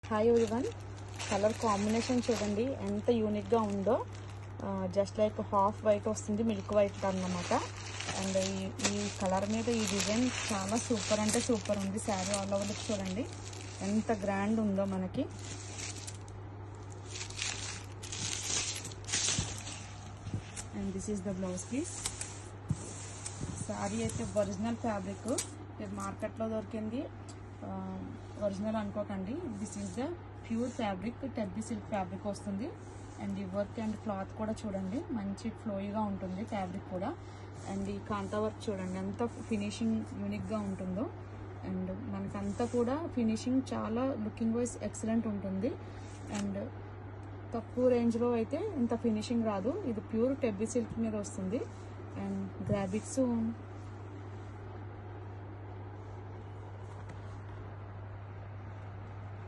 Hi everyone, colour combination చూడండి ఎంత యూనిక్గా ఉందో. జస్ట్ లైక్ హాఫ్ వైట్ వస్తుంది, మిల్క్ వైట్ అన్నమాట. అండ్ ఈ కలర్ మీద ఈ డిజైన్ చాలా సూపర్ అంటే సూపర్ ఉంది. శారీ ఆల్ ఓవర్ లుక్ చూడండి ఎంత గ్రాండ్ ఉందో మనకి. And this is the blouse piece. Sari అయితే ఒరిజినల్ ఫ్యాబ్రిక్, మార్కెట్లో దొరికింది ఒరిజినల్ అనుకోకండి. This is the pure fabric, టెబ్బీ సిల్క్ ఫ్యాబ్రిక్ వస్తుంది. అండ్ ఈ వర్క్ అండ్ క్లాత్ కూడా చూడండి మంచి ఫ్లోయిగా ఉంటుంది ఫ్యాబ్రిక్ కూడా. అండ్ ఈ కాంతా వర్క్ చూడండి ఎంత ఫినిషింగ్ యూనిక్గా ఉంటుందో. అండ్ మనకంతా కూడా ఫినిషింగ్ చాలా లుకింగ్ వైజ్ ఎక్సలెంట్ ఉంటుంది. అండ్ తక్కువ రేంజ్లో అయితే ఇంత ఫినిషింగ్ రాదు. ఇది ప్యూర్ టెబ్బీ సిల్క్ మీద వస్తుంది. And grab it soon.